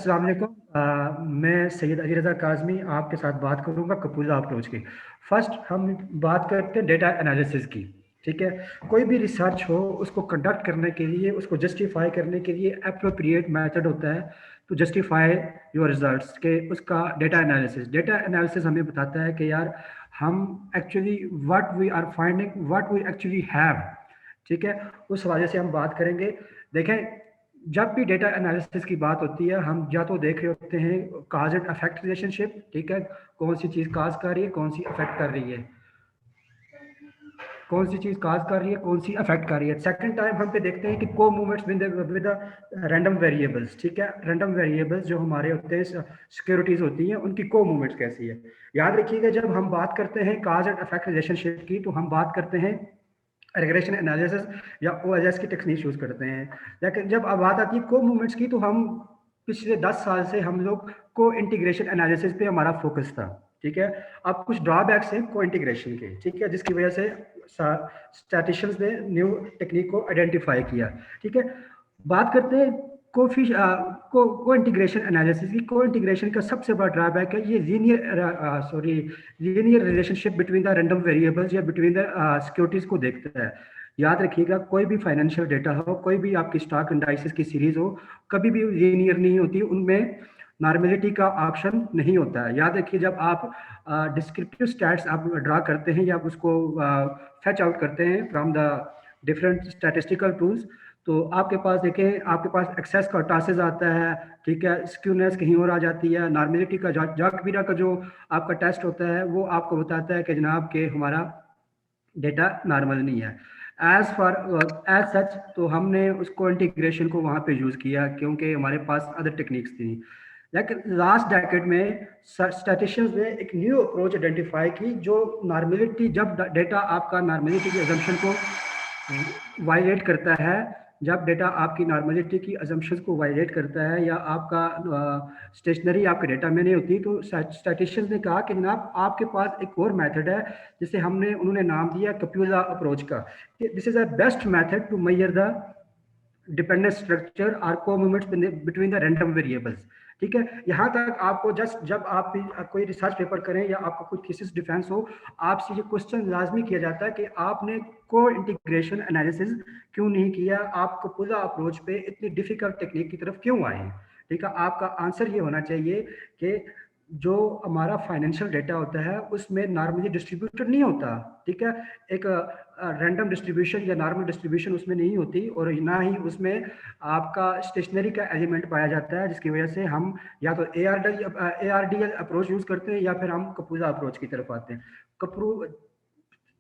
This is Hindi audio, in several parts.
अस्सलाम वालेकुम। मैं सैयद अली रज़ा काज़मी आपके साथ बात करूँगा कपूला अप्रोच की। फर्स्ट हम बात करते हैं डेटा एनालिसिस की, ठीक है? कोई भी रिसर्च हो उसको कंडक्ट करने के लिए, उसको जस्टिफ़ाई करने के लिए एप्रोप्रिएट मेथड होता है टू जस्टिफ़ाई योर रिज़ल्ट्स के उसका डेटा एनालिसिस। डेटा एनालिसिस हमें बताता है कि यार हम actually what we are finding, what we actually have, ठीक है? उस हवाले से हम बात करेंगे। देखें, जब भी डेटा एनालिसिस की बात होती है हम या तो देख रहे होते हैं काज एंड अफेक्ट रिलेशनशिप, ठीक है? कौन सी चीज़ काज कर रही है, कौन सी अफेक्ट कर रही है, कौन सी चीज़ काज कर रही है, कौन सी अफेक्ट कर रही है। सेकंड टाइम हम पे देखते हैं कि को मूवमेंट्स विद रैंडम वेरिएबल्स, ठीक है? रैंडम वेरिएबल्स जो हमारे होते हैं सिक्योरिटीज होती हैं उनकी को मूवमेंट्स कैसी है। याद रखिएगा जब हम बात करते हैं काज एंड अफेक्ट रिलेशनशिप की तो हम बात करते हैं रिग्रेशन एनालिसिस या ओएसएस की टेक्निक यूज करते हैं। लेकिन जब अब बात आती है को मूवमेंट्स की तो हम पिछले 10 साल से हम लोग को इंटीग्रेशन एनालिसिस पे हमारा फोकस था, ठीक है? अब कुछ ड्रॉबैक्स हैं को इंटीग्रेशन के, ठीक है, जिसकी वजह से स्टैटिस्टिशियंस ने न्यू टेक्निक को आइडेंटिफाई किया, ठीक है? बात करते हैं को इंटीग्रेशन एनालिसिस की। को इंटीग्रेशन का सबसे बड़ा ड्रॉबैक है ये linear relationship between the random variables या बिटवीन द सिक्योरिटीज को देखता है। याद रखिएगा कोई भी फाइनेंशियल डेटा हो, कोई भी आपकी स्टॉक इंडाइसेस की सीरीज हो, कभी भी लीनियर नहीं होती, उनमें नॉर्मेलिटी का ऑप्शन नहीं होता है। याद रखिए जब आप डिस्क्रिप्टिव स्टैट्स आप ड्रा करते हैं या उसको फेच आउट करते हैं from the different statistical tools, तो आपके पास देखें आपके पास एक्सेस का टॉसेज आता है, ठीक है? स्क्यूनेस कहीं और आ जाती है। नॉर्मेलिटी का जॉकबीरा का जो आपका टेस्ट होता है वो आपको बताता है कि जनाब के हमारा डेटा नॉर्मल नहीं है। एज सच तो हमने उसको इंटीग्रेशन को वहाँ पे यूज़ किया क्योंकि हमारे पास अदर टेक्निक्स थी। लेकिन लास्ट डेकेड में स्टैटिस्टिशियंस ने एक न्यू अप्रोच आइडेंटिफाई की जो नॉर्मेलिटी, जब डेटा आपका नॉर्मेलिटी की अजम्पशन को वायलेट करता है, जब डेटा आपकी नॉर्मेलिटी की अजम्पशंस को वायलेट करता है या आपका स्टेशनरी आपके डेटा में नहीं होती, तो स्टैटिस्टिशियंस ने कहा कि जनाब आपके पास एक और मेथड है जिसे उन्होंने नाम दिया कप्यूला अप्रोच का। This is a best method to measure the dependent structure or co-movements between the random variables, ठीक है? यहाँ तक आपको जस्ट जब आप कोई रिसर्च पेपर करें या आपका कोई थीसिस डिफेंस हो, आपसे ये क्वेश्चन लाजमी किया जाता है कि आपने को इंटीग्रेशन एनालिसिस क्यों नहीं किया, आप कपूला अप्रोच पे इतनी डिफिकल्ट टेक्निक की तरफ क्यों आए, ठीक है? आपका आंसर ये होना चाहिए कि जो हमारा फाइनेंशियल डेटा होता है उसमें नॉर्मली डिस्ट्रीब्यूटेड नहीं होता, ठीक है? एक रैंडम डिस्ट्रीब्यूशन या नॉर्मल डिस्ट्रीब्यूशन उसमें नहीं होती और ना ही उसमें आपका स्टेशनरी का एलिमेंट पाया जाता है, जिसकी वजह से हम या तो ARDL अप्रोच यूज करते हैं या फिर हम कपूला अप्रोच की तरफ आते हैं। कपरू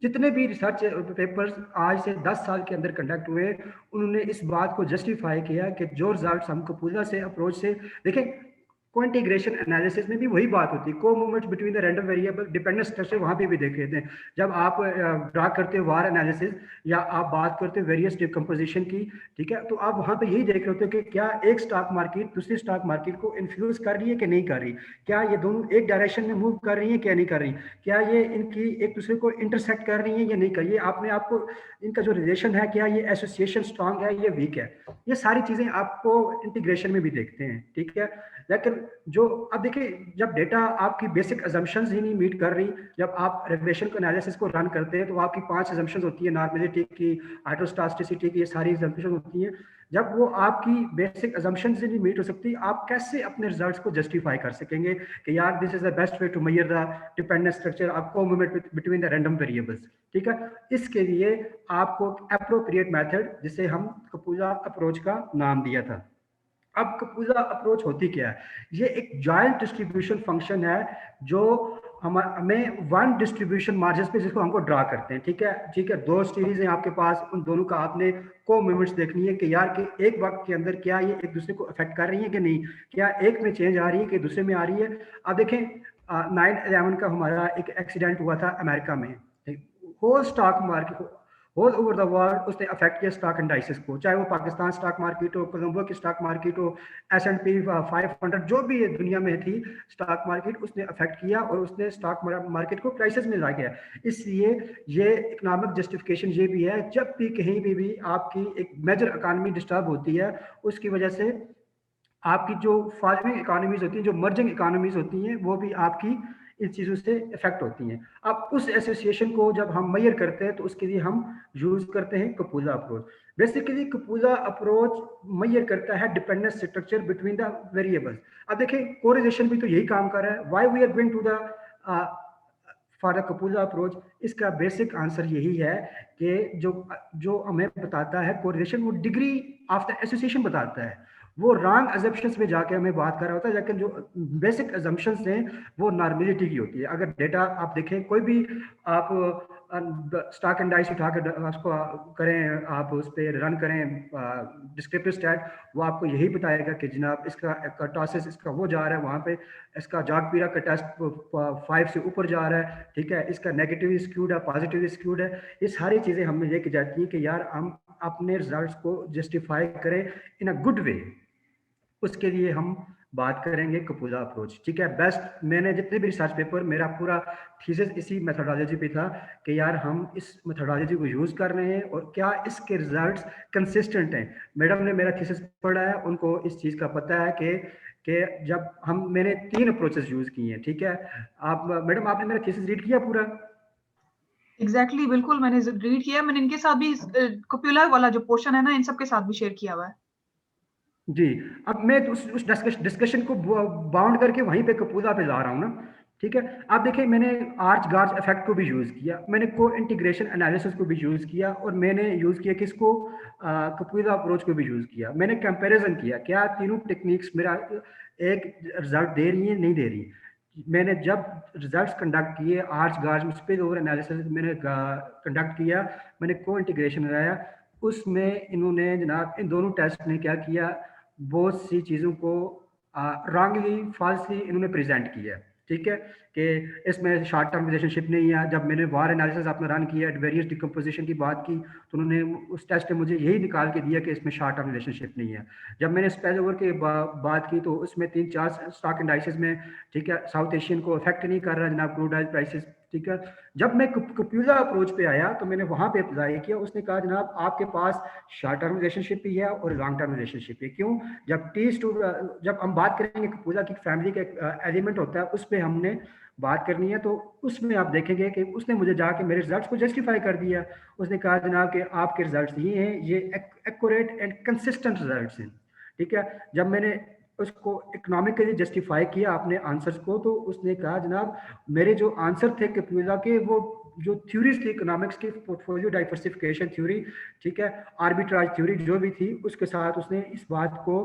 जितने भी रिसर्च पेपर्स आज से 10 साल के अंदर कंडक्ट हुए, उन्होंने इस बात को जस्टिफाई किया कि जो रिजल्ट हम कपूला से अप्रोच से देखें, को इंटीग्रेशन एनालिसिस में भी वही बात होती है। को movements between the random variable dependent structure वहां पे भी देख लेते हैं। जब आप ड्रा करते हो वार एनालिसिस या आप बात करते हो वेरियस डिकम्पोजिशन की, ठीक है, तो आप वहां पे यही देख रहे होते हो कि क्या एक स्टॉक मार्केट दूसरी स्टॉक मार्केट को इन्फ्लुएंस कर रही है कि नहीं कर रही, क्या ये दोनों एक डायरेक्शन में मूव कर रही है क्या नहीं कर रही, क्या ये इनकी एक दूसरे को इंटरसेक्ट कर रही है या नहीं कर रही है, आपने आपको इनका जो रिलेशन है क्या ये एसोसिएशन स्ट्रांग है या वीक है, ये सारी चीजें आपको इंटीग्रेशन में भी देखते हैं, ठीक है? लेकिन जो अब देखिए जब डेटा आपकी बेसिक अजम्पशंस ही नहीं मीट कर रही, जब आप रिग्रेशन को एनालिसिस को रन करते हैं तो आपकी 5 अजम्पशंस होती है, नॉर्मेलिटी की, हाइड्रोस्टाटिसिटी की, ये सारी अजम्पशन होती हैं। जब वो आपकी बेसिक अजम्पशन से नहीं मीट हो सकती, आप कैसे अपने रिजल्ट्स को जस्टिफाई कर सकेंगे कि यार this is the best way to measure the dependent structure of co-movement between the random variables, ठीक है? इसके लिए आपको एप्रोप्रिएट मेथड जिसे हम कपूला अप्रोच का नाम दिया था। अब कपूला अप्रोच होती क्या है? ये एक जॉइंट डिस्ट्रीब्यूशन फंक्शन है जो हमें वन डिस्ट्रीब्यूशन मार्जिन पे जिसको हमको ड्रा करते हैं, ठीक है? ठीक है, दो सीरीज है आपके पास, उन दोनों का आपने को मूवमेंट्स देखनी है कि यार कि एक वक्त के अंदर क्या ये एक दूसरे को अफेक्ट कर रही है कि नहीं, क्या एक में चेंज आ रही है कि दूसरे में आ रही है। अब देखें 9/11 का हमारा एक एक्सीडेंट हुआ था अमेरिका में, whole stock market all over the world उसने अफेक्ट किया स्टॉक इंडाइसेस को, चाहे वो पाकिस्तान स्टॉक मार्केट हो, कोलंबो की स्टॉक मार्केट हो, S&P 500 जो भी ये दुनिया में थी स्टॉक मार्केट, उसने अफेक्ट किया और उसने स्टॉक मार्केट को क्राइसिस में ला गया। इसलिए ये इकोनॉमिक जस्टिफिकेशन ये भी है, जब भी कहीं भी आपकी एक मेजर इकानमी डिस्टर्ब होती है उसकी वजह से आपकी जो फार्मिंग इकोनॉमीज होती हैं, जो मर्जिंग इकोनॉमीज होती हैं, वो भी आपकी इन चीज़ों से इफेक्ट होती हैं। अब उस एसोसिएशन को जब हम मेजर करते हैं तो उसके लिए हम यूज़ करते हैं कपूला अप्रोच। बेसिकली कपूला अप्रोच मेजर करता है dependence structure between the variables. अब देखिए कोरिलेशन भी तो यही काम कर रहा है। Why we are going to the for the copula approach, इसका बेसिक आंसर यही है कि जो जो हमें बताता है कोरिलेशन, वो डिग्री ऑफ द एसोसिएशन बताता है। वो रॉन्ग अजम्पशंस में जाके हमें बात कर रहा होता है, लेकिन जो बेसिक अजम्पशंस हैं वो नॉर्मेलिटी की होती है। अगर डेटा आप देखें, कोई भी आप स्टॉक एंड डाइस उठा कर उसको करें, आप उस पर रन करें डिस्क्रिप्टिव स्टैट, वो आपको यही बताएगा कि जनाब इसका टॉसेस इसका वो जा रहा है वहाँ पे, इसका जागपीरा का टेस्ट 5 से ऊपर जा रहा है, ठीक है, इसका नेगेटिव स्क्यूड है, पॉजिटिव स्क्यूड है। ये सारी चीज़ें हमें लेके जाती हैं कि यार हम अपने रिजल्ट्स को जस्टिफाई करें इन अ गुड वे। उसके लिए हम बात करेंगे कपूला अप्रोच, ठीक है। बेस्ट, मैंने जितने भी रिसर्च पेपर, मेरा पूरा थीसिस इसी मेथोडोलॉजी पे था कि यार हम इस मेथोडोलॉजी को यूज़ कर रहे हैं और क्या इसके रिजल्ट्स कंसिस्टेंट हैं। मैडम ने मेरा थीसिस पढ़ा है, उनको इस चीज़ का पता है कि जब मैंने 3 अप्रोचेस यूज़ किए हैं, ठीक है। आप मैडम, आपने मेरा थीसिस रीड किया पूरा? एग्जैक्टली exactly, बिल्कुल मैंने रीड किया। मैंने इनके साथ भी कपूला वाला जो पोर्शन है ना, इन सब के साथ भी शेयर किया हुआ है जी। अब मैं तो उस डिस्कशन को बाउंड करके वहीं पे कपूला पे ला रहा हूँ ना, ठीक है। आप देखिए, मैंने आर्च गार्च इफेक्ट को भी यूज़ किया, मैंने को इंटीग्रेशन एनालिसिस को भी यूज़ किया, और मैंने यूज़ किया किसको, कपूला अप्रोच को भी यूज़ किया। मैंने कंपैरिजन किया, क्या तीनों टेक्निक्स मेरा एक रिजल्ट दे रही है, नहीं दे रही। मैंने जब रिजल्ट्स कंडक्ट किए, आर्च गार्च स्पिल ओवर एनालिसिस मैंने कंडक्ट किया, मैंने को इंटीग्रेशन लगाया, उसमें इन्होंने जनाब इन दोनों टेस्ट ने क्या किया, बहुत सी चीज़ों को रॉन्गली फॉल्सली इन्होंने प्रेजेंट किया, ठीक है, कि इसमें शॉर्ट टर्म रिलेशनशिप नहीं है। जब मैंने वार एनालिसिस अपना रन किया, वेरियस डिकम्पोजिशन की बात की, तो उन्होंने उस टेस्ट ने मुझे यही निकाल के दिया कि इसमें शॉर्ट टर्म रिलेशनशिप नहीं है। जब मैंने स्पेल ओवर की बात की, तो उसमें 3-4 स्टॉक इंडाइसिस में, ठीक है, साउथ एशियन को अफेक्ट नहीं कर रहा जनाब क्रूड ऑयल प्राइसेस, ठीक है। जब मैं कपूला अप्रोच पे आया तो मैंने वहां पे अप्लाई किया, उसने कहा जनाब आपके पास शॉर्ट टर्म रिलेशनशिप भी है और लॉन्ग टर्म रिलेशनशिप भी। क्यों? जब हम बात करेंगे कपूला की फैमिली का एलिमेंट होता है, उस पर हमने बात करनी है, तो उसमें आप देखेंगे कि उसने मुझे जाके मेरे रिजल्ट्स को जस्टिफाई कर दिया। उसने कहा जनाब कि आपके रिजल्ट्स ये हैं, ये एक्यूरेट एंड कंसिस्टेंट रिजल्ट्स हैं, ठीक है। जब मैंने उसको इकोनॉमिकली जस्टिफाई किया अपने आंसर्स को, तो उसने कहा जनाब मेरे जो आंसर थे कपूला के, वो जो थ्योरीज थी इकोनॉमिक्स की, पोर्टफोलियो डाइवर्सिफिकेशन थ्योरी, ठीक है, आर्बिट्राज थ्योरी जो भी थी, उसके साथ उसने इस बात को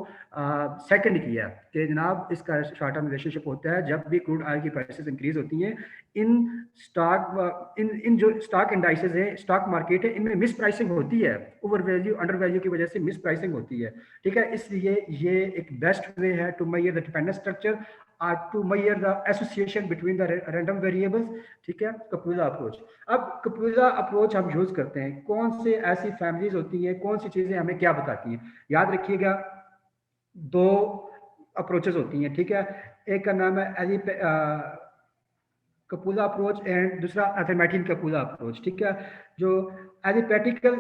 सेकंड किया कि जनाब इसका शॉर्ट टर्म रिलेशनशिप होता है जब भी क्रूड ऑयल की प्राइसेस इंक्रीज होती हैं। इन इन जो स्टॉक इंडाइसेस है, स्टॉक मार्केट है, इनमें मिस प्राइसिंग होती है, ओवर वैल्यू अंडर वैल्यू की वजह से मिस प्राइसिंग होती है, ठीक है। इसलिए ये एक बेस्ट वे है to measure the dependence structure, to measure the association between the random variables, ठीक है, कपूला अप्रोच। अब कपूला अप्रोच हम यूज करते हैं, कौन से ऐसी फैमिलीज होती हैं, कौन सी चीजें हमें क्या बताती हैं। याद रखिएगा, 2 अप्रोचेस होती हैं, ठीक है। एक का नाम है कपूला अप्रोच एंड दूसरा एथमेटिक कपूला अप्रोच, ठीक है। जो एलिपैटिकल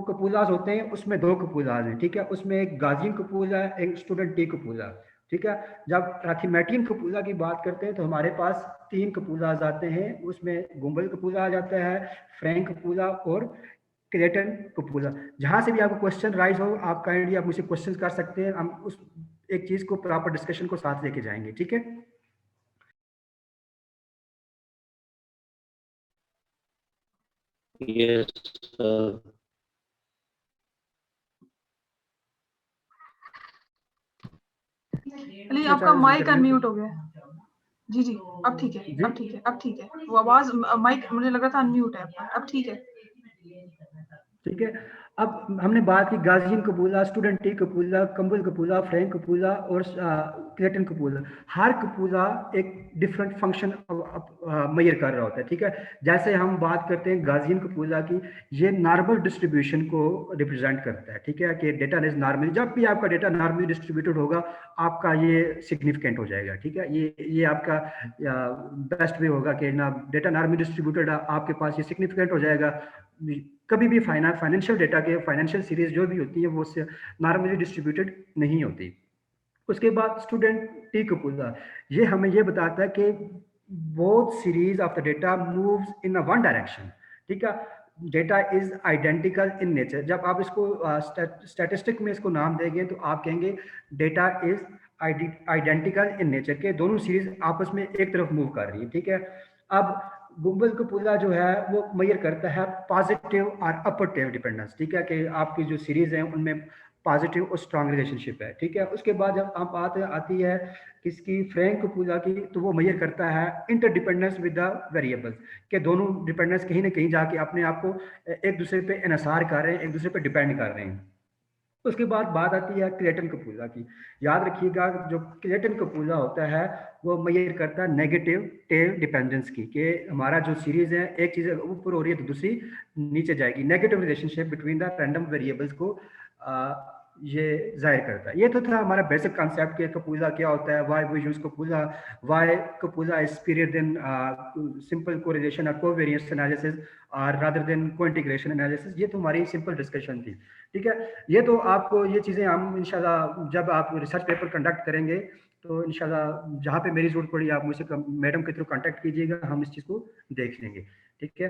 कपूलाज होते हैं उसमें 2 कपूलाज हैं, ठीक है। उसमें एक गाजियन कपूला है, एक स्टूडेंट टी कपूला, ठीक है। जब एथमेटिक कपूला की बात करते हैं तो हमारे पास 3 कपूलाज आते हैं, उसमें गुम्बल कपूला आ जाता है, फ्रैंक कपूला और क्लेटन कपूला। जहां से भी आपको क्वेश्चन राइज हो, आप काइंडली आप मुझसे क्वेश्चन कर सकते हैं, हम उस एक चीज को प्रॉपर डिस्कशन को साथ लेके जाएंगे, ठीक है। Yes, sir. अली आपका माइक अनम्यूट हो गया। जी जी, अब ठीक है, अब ठीक है, अब ठीक है। वो आवाज माइक मुझे लग रहा था अनम्यूट है आपका, अब ठीक है। ठीक है। अब हमने बात की गाजियन कपूला, स्टूडेंट टी कपूला, कंबल कपूला, फ्रैंक कपूला और क्लेटन कपूला। हर कपूला एक डिफरेंट फंक्शन मेजर कर रहा होता है, ठीक है। जैसे हम बात करते हैं गाजियन कपूला की, ये नॉर्मल डिस्ट्रीब्यूशन को रिप्रेजेंट करता है, ठीक है, कि डेटा इज नॉर्मल। जब भी आपका डेटा नॉर्मली डिस्ट्रीब्यूटेड होगा, आपका ये सिग्निफिकेंट हो जाएगा, ठीक है। ये आपका बेस्ट वे होगा कि ना डेटा नॉर्मली डिस्ट्रीब्यूटेड, आपके पास ये सिग्निफिकेंट हो जाएगा। कभी भी फाइनेंशियल डेटा के फाइनेंशियल सीरीज जो भी होती है वो नॉर्मली डिस्ट्रीब्यूटेड नहीं होती। उसके बाद स्टूडेंट टी कपूजा, ये हमें ये बताता है कि both series of the data moves in a one direction, ठीक है। Data is identical in nature. जब आप इसको स्टैटिस्टिक में इसको नाम देंगे तो आप कहेंगे data is identical in nature, के दोनों सीरीज आपस में एक तरफ मूव कर रही है, ठीक है। अब गूगल कपूला जो है वो मेजर करता है पॉजिटिव और अपोजिटिव डिपेंडेंस, ठीक है, कि आपकी जो सीरीज है उनमें पॉजिटिव और स्ट्रांग रिलेशनशिप है, ठीक है। उसके बाद जब आप बात आती है किसकी, फ्रैंक कपूला की, तो वो मेजर करता है इंटरडिपेंडेंस विद द वेरिएबल्स, के दोनों डिपेंडेंस कहीं ना कहीं जाके अपने आप को एक दूसरे पे इनसार कर रहे हैं, एक दूसरे पे डिपेंड कर रहे हैं। उसके बाद बात आती है क्लेटन कपूला की। याद रखिएगा जो क्लेटन कपूला होता है वो मेजर करता है नेगेटिव टेल डिपेंडेंस की, कि हमारा जो सीरीज है एक चीज़ ऊपर हो रही है तो दूसरी नीचे जाएगी। Negative relationship between the random variables को ये जाहिर करता है। ये तो था हमारा बेसिक कॉन्सेप्ट कि कपूला क्या होता है, why we use copula, why copula is superior than simple correlation or covariance analysis और rather than co-integration analysis। ये तो हमारी सिंपल डिस्कशन थी, ठीक है। ये तो आपको ये चीज़ें हम इंशाल्लाह जब आप रिसर्च पेपर कंडक्ट करेंगे तो इंशाल्लाह जहाँ पे मेरी जरूरत पड़ी आप मुझसे मैडम के थ्रू कांटेक्ट कीजिएगा, हम इस चीज़ को देख लेंगे, ठीक है।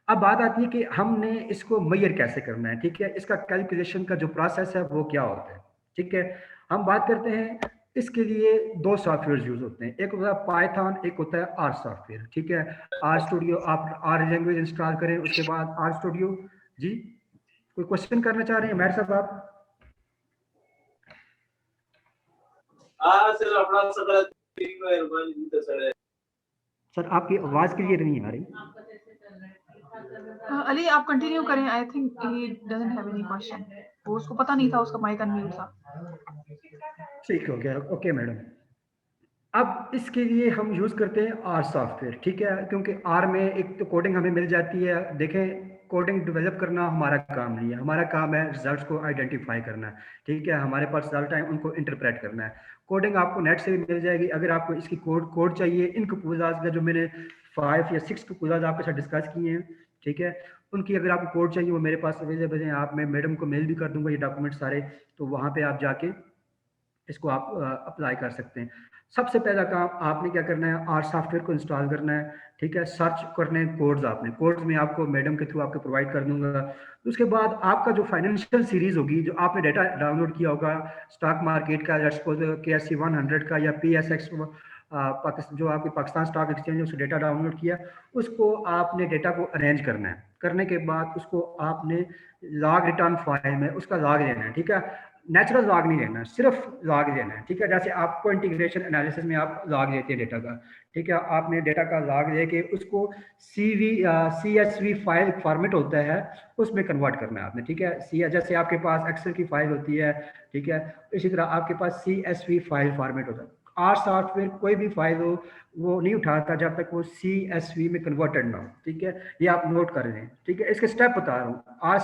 अब बात आती है कि हमने इसको मेजर कैसे करना है, ठीक है, इसका कैलकुलेशन का जो प्रोसेस है वो क्या होता है, ठीक है। हम बात करते हैं इसके लिए दो सॉफ्टवेयर यूज होते हैं, एक होता है पाइथन, एक होता है आर सॉफ्टवेयर, ठीक है। आर स्टूडियो, आप आर लैंग्वेज इंस्टॉल करें, उसके बाद आर स्टूडियो। जी, कोई क्वेश्चन करना चाह रहे हैं मेरे साहब आप? सर आपकी आवाज क्लियर नहीं आ रही। अली आप कंटिन्यू करें, I think he doesn't have any question, वो उसको पता नहीं था उसका माइक अनम्यूट था। ठीक हो गया, ओके मैडम। अब इसके लिए हम यूज़ करते हैं आर सॉफ्टवेयर, ठीक है, क्योंकि आर में एक तो कोडिंग हमें मिल जाती है। देखें, कोडिंग डेवलप करना हमारा काम नहीं है, हमारा काम है रिजल्ट्स को आइडेंटिफाई करना, ठीक है। हमारे पास रिजल्ट है, उनको इंटरप्रेट करना है। कोडिंग आपको नेट से भी मिल जाएगी। अगर आपको इसकी कोड चाहिए, इन कपूलाज का जो मैंने 5 या 6 कपूलाज आपके साथ डिस्कस किए हैं, ठीक है, उनकी अगर आपको कोड चाहिए वो मेरे पास अवेलेबल है। आप, मैं मैडम को मेल भी कर दूंगा ये डॉक्यूमेंट सारे, तो वहाँ पे आप जाके इसको आप अप्लाई कर सकते हैं। सबसे पहला काम आपने क्या करना है, आर सॉफ्टवेयर को इंस्टॉल करना है, ठीक है। सर्च करने हैं कोड्स, आपने कोड्स में आपको मैडम के थ्रू आपको प्रोवाइड कर दूंगा। उसके बाद आपका जो फाइनेंशियल सीरीज होगी, जो आपने डेटा डाउनलोड किया होगा स्टॉक मार्केट का, लेट्स सपोज KSE 100 का या PSX पाकिस्तान, जो आपके पाकिस्तान स्टॉक एक्सचेंज है, उससे डेटा डाउनलोड किया, उसको आपने डेटा को अरेंज करना है। करने के बाद उसको आपने लॉग रिटर्न फाइल में उसका लॉग लेना है, ठीक है। नेचुरल लॉग नहीं लेना, सिर्फ लॉग लेना है, ठीक है। जैसे आपको इंटीग्रेशन एनालिसिस में आप लॉग लेते हैं डेटा का, ठीक है, आपने डेटा का लॉग लेके उसको CSV फाइल फॉर्मेट होता है उसमें कन्वर्ट करना है आपने, ठीक है। जैसे आपके पास एक्सेल की फाइल होती है, ठीक है, इसी तरह आपके पास CSV फाइल फॉर्मेट होता है। आर सॉफ्टवेयर कोई भी फाइल हो वो नहीं उठाता जब तक वो CSV में कन्वर्टेड ना हो, ठीक है। ये आप नोट कर लें, ठीक है। इसके स्टेप बता रहा हूँ। आर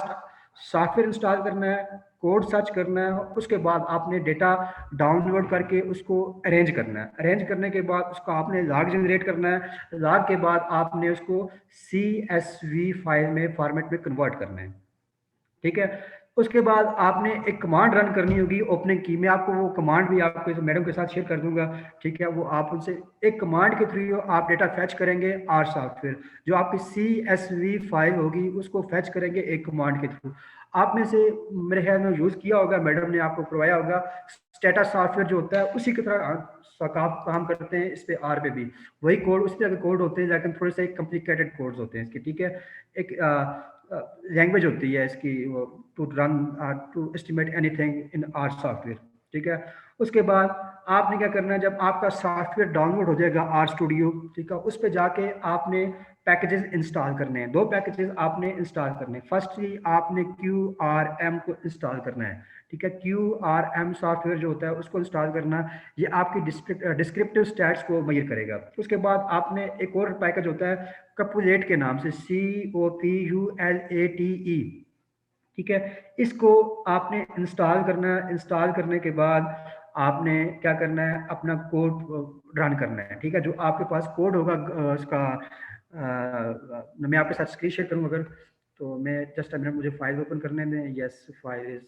सॉफ्टवेयर इंस्टॉल करना है, कोड सर्च करना है, उसके बाद आपने डेटा डाउनलोड करके उसको अरेंज करना है। अरेंज करने के बाद उसका आपने लॉग जनरेट करना है। लॉग के बाद आपने उसको CSV फाइल में फॉर्मेट में कन्वर्ट करना है, ठीक है। उसके बाद आपने एक कमांड रन करनी होगी ओपनिंग की। मैं आपको वो कमांड भी आपको मैडम के साथ शेयर कर दूंगा, ठीक है। वो आप उनसे एक कमांड के थ्रू आप डेटा फैच करेंगे आर सॉफ्टवेयर, जो आपकी CSV फाइल होगी उसको फैच करेंगे एक कमांड के थ्रू। आप में से मेरे ख्याल में यूज किया होगा, मैडम ने आपको करवाया होगा, स्टेटस सॉफ्टवेयर जो होता है उसी की तरह काम करते हैं इस पे, आर पे भी वही कोड, उसी तरह के कोड होते हैं, लेकिन थोड़े से कॉम्प्लिकेटेड कोड्स होते हैं इसके, ठीक है। एक लैंग्वेज होती है इसकी to run to estimate anything in R software, ठीक है। उसके बाद आपने क्या करना है, जब आपका सॉफ्टवेयर डाउनलोड हो जाएगा आर स्टूडियो, ठीक है, उस पर जाके आपने पैकेजेस इंस्टॉल करने हैं। 2 पैकेजेस आपने इंस्टॉल करने हैं। फर्स्टली आपने QRM को इंस्टॉल करना है, ठीक है। QRM सॉफ्टवेयर जो होता है उसको इंस्टॉल करना, ये आपकी डिस्क्रिप्टिव स्टैट्स को मेजर करेगा। उसके बाद आपने एक और पैकेज होता है कपुलेट के नाम से, COPULATE, ठीक है। इसको आपने इंस्टॉल करना है। इंस्टॉल करने के बाद आपने क्या करना है, अपना कोड रन करना है, ठीक है। जो आपके पास कोड होगा उसका मैं आपके साथ स्क्रीन शेयर करूँगा अगर, तो मैं जस्ट अ मिनट, मुझे फाइल ओपन करने में। Yes, file is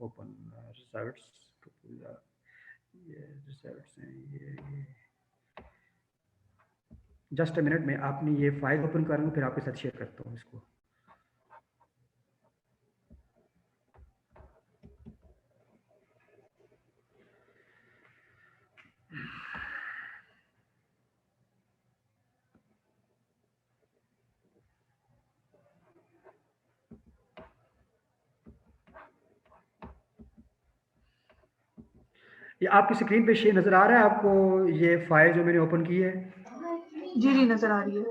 open, results, ये रिजल्ट्स हैं ये जस्ट अ मिनट में आपने ये फाइल ओपन कर लूँ, फिर आपके साथ शेयर करता हूँ इसको। ये आपकी स्क्रीन पे शेयर नजर आ रहा है आपको, ये फाइल जो मैंने ओपन की है? जी जी नजर आ रही है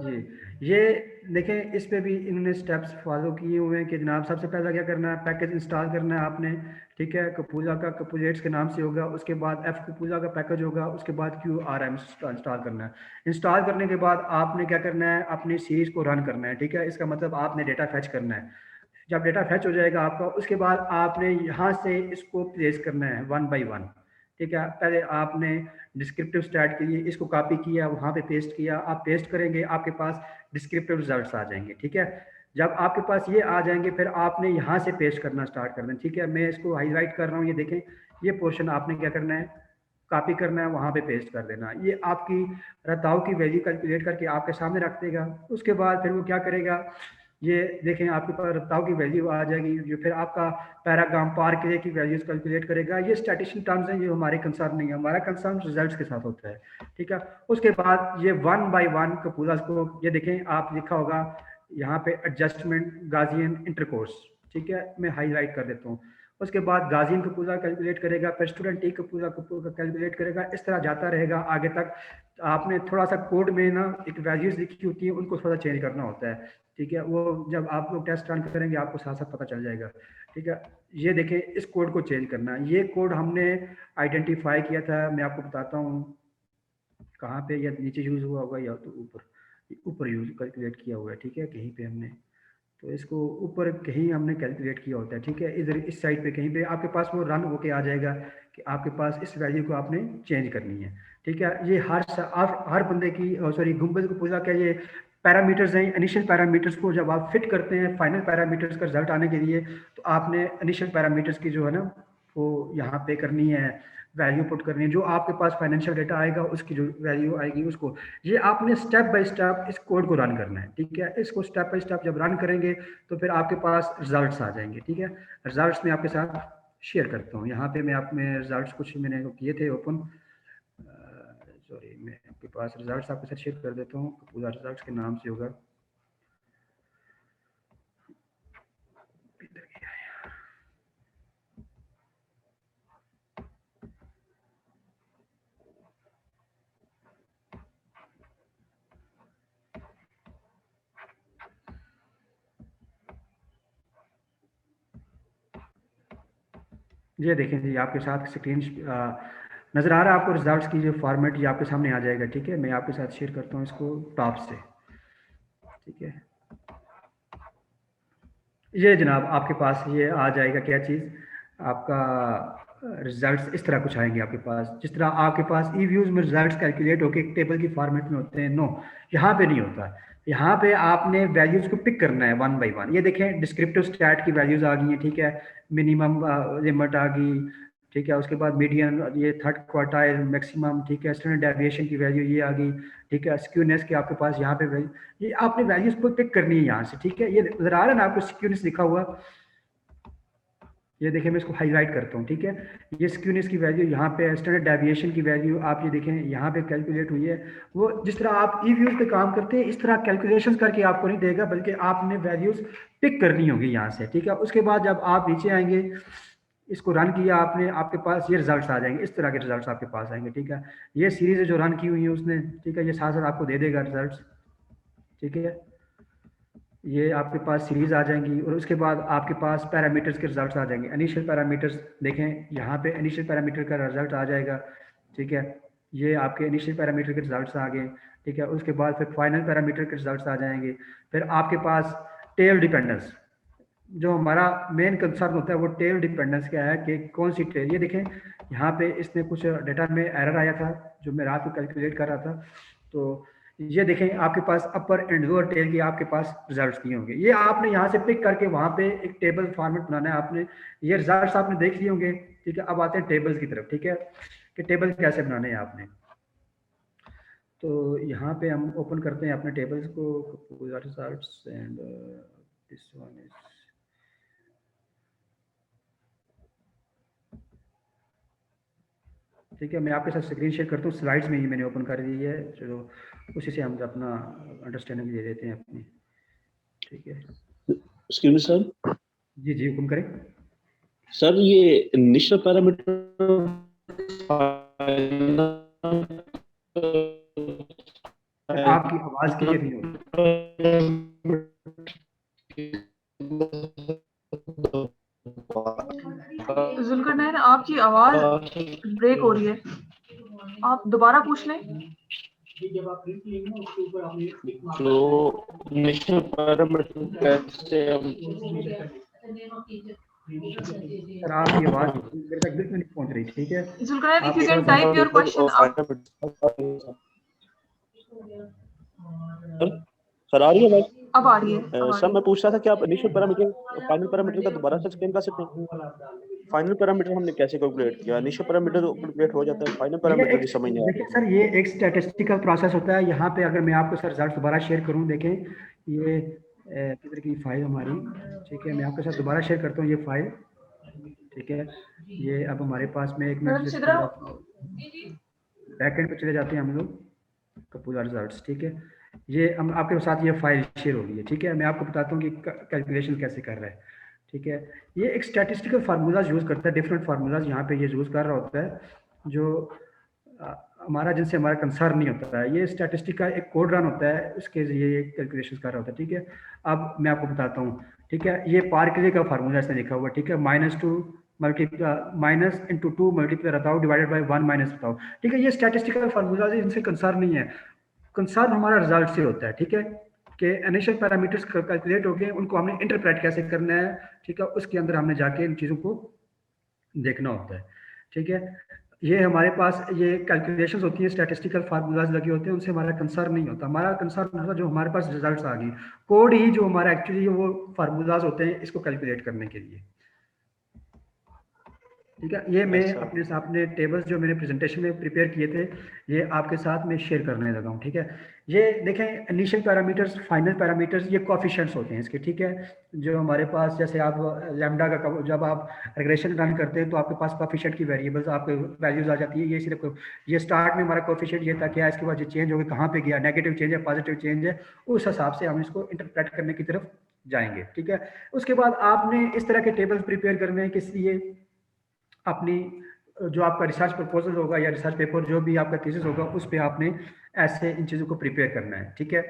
जी। ये देखें, इस पे भी इन्होंने स्टेप्स फॉलो किए हुए हैं कि जनाब सबसे पहला क्या करना है, पैकेज इंस्टॉल करना है आपने, ठीक है। कपूला का कपूलेट्स के नाम से होगा, उसके बाद एफ कपूला का पैकेज होगा, उसके बाद QRM इंस्टॉल करना है। इंस्टॉल करने के बाद आपने क्या करना है, अपनी सीरीज को रन करना है, ठीक है। इसका मतलब आपने डेटा फैच करना है। जब डेटा फैच हो जाएगा आपका, उसके बाद आपने यहाँ से इसको प्लेस करना है वन बाई वन, ठीक है। पहले आपने डिस्क्रिप्टिव स्टैट के लिए इसको कॉपी किया, वहाँ पे पेस्ट किया, आप पेस्ट करेंगे आपके पास डिस्क्रिप्टिव रिजल्ट्स आ जाएंगे, ठीक है। जब आपके पास ये आ जाएंगे फिर आपने यहाँ से पेस्ट करना स्टार्ट कर देना, ठीक है। मैं इसको हाईलाइट कर रहा हूँ, ये देखें, ये पोर्शन आपने क्या करना है, कॉपी करना है, वहाँ पे पेस्ट कर देना। ये आपकी रताओं की वैल्यू कैलकुलेट करके आपके सामने रख देगा। उसके बाद फिर वो क्या करेगा, ये देखें आपके पास रताओं की वैल्यू आ जाएगी, जो फिर आपका पैराग्राम पार के की वैल्यूज कैलकुलेट करेगा। ये स्टैटिस्टिकल टर्म्स हैं, ये हमारे कंसर्न नहीं है, हमारा कंसर्न रिजल्ट्स के साथ होता है, ठीक है। उसके बाद ये वन बाय वन कपूला को, ये देखें आप लिखा होगा यहाँ पे एडजस्टमेंट गाजियन इंटरकोर्स, ठीक है। मैं हाईलाइट कर देता हूँ। उसके बाद गाजियन कपूला कैलकुलेट करेगा, फिर स्टूडेंट टी कपूला कैलकुलेट करेगा, इस तरह जाता रहेगा आगे तक। आपने थोड़ा सा कोड में ना एक वैल्यूज लिखी होती है, उनको थोड़ा चेंज करना होता है, ठीक है। वो जब आप लोग टेस्ट रन करेंगे आपको साथ साथ पता चल जाएगा, ठीक है। ये देखें, इस कोड को चेंज करना है। ये कोड हमने आइडेंटिफाई किया था, मैं आपको बताता हूँ कहाँ पे, या नीचे यूज हुआ होगा या तो ऊपर ऊपर यूज कैलकुलेट किया हुआ है, ठीक है। कहीं पे हमने तो इसको ऊपर कहीं हमने कैलकुलेट किया होता है, ठीक है। इधर इस साइड पे कहीं पे आपके पास वो रन होके आ जाएगा कि आपके पास इस वैल्यू को आपने चेंज करनी है, ठीक है। ये हर बंदे की, सॉरी, गुम्बद को पूजा क्या, ये पैरामीटर्स हैं, इनिशियल पैरामीटर्स को जब आप फिट करते हैं फाइनल पैरामीटर्स का रिजल्ट आने के लिए, तो आपने इनिशियल पैरामीटर्स की जो है ना वो यहाँ पे करनी है, वैल्यू पुट करनी है। जो आपके पास फाइनेंशियल डेटा आएगा उसकी जो वैल्यू आएगी उसको, ये आपने स्टेप बाय स्टेप इस कोड को रन करना है, ठीक है। इसको स्टेप बाय स्टेप जब रन करेंगे तो फिर आपके पास रिजल्ट्स आ जाएंगे, ठीक है। रिजल्ट्स में आपके साथ शेयर करता हूँ। यहाँ पे मैं अपने रिजल्ट्स कुछ मैंने किए थे ओपन, सॉरी, मैं आपके पास रिजल्ट्स आपके साथ शेयर कर देता हूँ। पूरा रिजल्ट्स के नाम से होगा, ये देखें जी, आपके साथ स्क्रीन नज़र आ रहा है आपको, रिजल्ट्स की जो फॉर्मेट ये आपके सामने आ जाएगा, ठीक है। मैं आपके साथ शेयर करता हूँ इसको टॉप से, ठीक है। ये जनाब आपके पास ये आ जाएगा, क्या चीज़, आपका रिजल्ट्स इस तरह कुछ आएंगे आपके पास। जिस तरह आपके पास ई व्यूज़ में रिजल्ट्स कैलकुलेट होकर एक टेबल की फॉर्मेट में होते हैं, नो, यहाँ पे नहीं होता। यहाँ पे आपने वैल्यूज़ को पिक करना है वन बाय वन। ये देखें, डिस्क्रिप्टिव स्टैट की वैल्यूज़ आ गई हैं, ठीक है। मिनिमम लिमिट आ गई, ठीक है। उसके बाद मीडियन, ये थर्ड क्वार्टाइल, मैक्सिमम, ठीक है। स्टैंडर्ड डेविएशन की वैल्यू ये आ गई, ठीक है। स्क्यूनेस के आपके पास यहाँ पे ये आपने वैल्यूज को पिक करनी है यहाँ से, ठीक है। ये नजर आ रहा है ना आपको स्क्यूनेस लिखा हुआ, ये देखें, मैं इसको हाईलाइट करता हूँ, ठीक है। ये स्क्यूनेस की वैल्यू यहाँ पे, स्टैंडर्ड डेविएशन की वैल्यू आप ये देखें यहाँ पे कैलकुलेट हुई है। वो जिस तरह आप ई व्यूज पे काम करते हैं इस तरह कैलकुलेशन करके आपको नहीं देगा, बल्कि आपने वैल्यूज पिक करनी होगी यहाँ से, ठीक है। उसके बाद जब आप नीचे आएंगे, इसको रन किया आपने, आपके पास ये रिजल्ट्स आ जाएंगे, इस तरह के रिजल्ट्स आपके पास आएंगे, ठीक है। ये सीरीज जो रन की हुई है उसने, ठीक है, ये साथ साथ आपको दे देगा रिजल्ट्स, ठीक है। ये आपके पास सीरीज आ जाएंगी और उसके बाद आपके पास पैरामीटर्स के रिजल्ट्स आ जाएंगे। इनिशियल पैरामीटर्स देखें, यहाँ पे इनिशियल पैरामीटर का रिजल्ट आ जाएगा, ठीक है। ये आपके इनिशियल पैरामीटर के रिजल्ट्स आ गए, ठीक है। उसके बाद फिर फाइनल पैरामीटर के रिजल्ट्स आ जाएंगे। फिर आपके पास टेल डिपेंडेंस, जो हमारा मेन कंसर्न होता है वो टेल डिपेंडेंस क्या है कि कौन सी टेल। ये देखें, यहाँ पे इसने कुछ डेटा में एरर आया था जो मैं रात को कैलकुलेट कर रहा था, तो ये देखें आपके पास अपर एंड लोअर टेल के आपके पास रिजल्ट्स दिए होंगे। ये आपने यहाँ से पिक करके वहाँ पे एक टेबल फॉर्मेट बनाना है आपने। ये रिजल्ट्स आपने देख लिए होंगे, ठीक है। अब आते हैं टेबल्स की तरफ, ठीक है, कि टेबल कैसे बनाने हैं आपने। तो यहाँ पे हम ओपन करते हैं अपने टेबल्स को, results and this one is, ठीक है। मैं आपके साथ स्क्रीन शेयर करता हूँ, स्लाइड्स में ही मैंने ओपन कर दी है, चलो उसी से हम अपना अंडरस्टैंडिंग दे देते हैं अपनी, ठीक है। Excuse me sir. जी जी, हुक्म करें सर। ये इनिशियल पैरामीटर आपकी आवाज क्लियर नहीं हो रही। जुल्करनैन, आपकी आवाज ब्रेक हो रही है, आप दोबारा पूछ लें। तो इनिशियल पैरामीटर कैसे हम सर, आपकी आवाज मेरे तक बिल्कुल नहीं पहुंच रही, ठीक है। Zulqarnain, if you can type your question sir आ रही है बात? अब आ रही है। सर मैं पूछ रहा था कि आप इनिशियल पैरामीटर फाइनल पैरामीटर का दोबारा से एक्सप्लेन कर सकते हैं? फाइनल पैरामीटर हमने कैसे कैलकुलेट किया? इनिशियल पैरामीटर तो कैलकुलेट हो जाता है, फाइनल पैरामीटर की समझ नहीं देखिए सर, ये एक स्टैटिस्टिकल प्रोसेस होता है। यहाँ पे अगर मैं आपको सर रिजल्ट दोबारा शेयर करूँ, देखें ये किधर की फाइल हमारी, ठीक है। मैं आपके साथ दोबारा शेयर करता हूँ ये फाइल, ठीक है। ये अब हमारे पास में एक मिनट बैकएंड पे चले जाते हैं हम लोग, कपूर रिजल्ट्स, ठीक है। ये हम आपके साथ ये फाइल शेयर हो रही है, ठीक है। मैं आपको बताता हूँ कि कैलकुलेशन कैसे कर रहा है, ठीक है। ये एक स्टैटिस्टिकल फार्मूलाज यूज़ करता है, डिफरेंट फार्मूलाज यहाँ पे ये यूज़ कर रहा होता है, जो हमारा जिनसे हमारा कंसर्न नहीं होता है। ये स्टैटिस्टिक का एक कोड रन होता है, उसके जरिए ये कैलकुलेशन कर रहा होता है, ठीक है। अब मैं आपको बताता हूँ, ठीक है। ये पार के लिए का फार्मूला इसने लिखा हुआ है, ठीक है। माइनस इंटू 2 मल्टीप्लाई बताओ डिवाइडेड बाई 1 माइनस बताओ, ठीक है। ये स्टैटिस्टिकल फार्मूला है, इनसे कंसर्न नहीं है। कंसर्न हमारा रिजल्ट से होता है, ठीक है, कि इनिशियल पैरामीटर्स कैलकुलेट हो गए, उनको हमने इंटरप्रेट कैसे करना है, ठीक है। उसके अंदर हमने जाके इन चीज़ों को देखना होता है, ठीक है। ये हमारे पास ये कैलकुलेशंस होती हैं, स्टैटिस्टिकल फार्मूलाज लगे होते हैं, उनसे हमारा कंसर्न नहीं होता। हमारा कंसर्न होता है जो हमारे पास रिजल्ट्स आ गई, कोड ही जो हमारा एक्चुअली वो फार्मूलाज होते हैं इसको कैलकुलेट करने के लिए, ठीक है। ये मैं अपने टेबल्स जो मैंने प्रेजेंटेशन में प्रिपेयर किए थे, ये आपके साथ में शेयर करने लगा हूँ, ठीक है। ये देखें इनिशियल पैरामीटर्स, फाइनल पैरामीटर्स, ये कोएफिशिएंट्स होते हैं इसके, ठीक है। जो हमारे पास जैसे आप लैम्डा का जब आप रिग्रेशन रन करते हैं तो आपके पास कोएफिशिएंट की वेरिएबल्स आपके वैल्यूज आ जाती है। ये सिर्फ ये स्टार्ट में हमारा कोएफिशिएंट ये था क्या, इसके बाद ये चेंज हो गया, कहाँ पे गया, नेगेटिव चेंज है पॉजिटिव चेंज है, उस हिसाब से हम इसको इंटरप्रेट करने की तरफ जाएंगे, ठीक है। उसके बाद आपने इस तरह के टेबल्स प्रिपेयर करने हैं, किस लिए, अपनी जो आपका रिसर्च प्रपोजल होगा या रिसर्च पेपर जो भी आपका थीसिस होगा उस पे आपने ऐसे इन चीज़ों को प्रिपेयर करना है, ठीक है।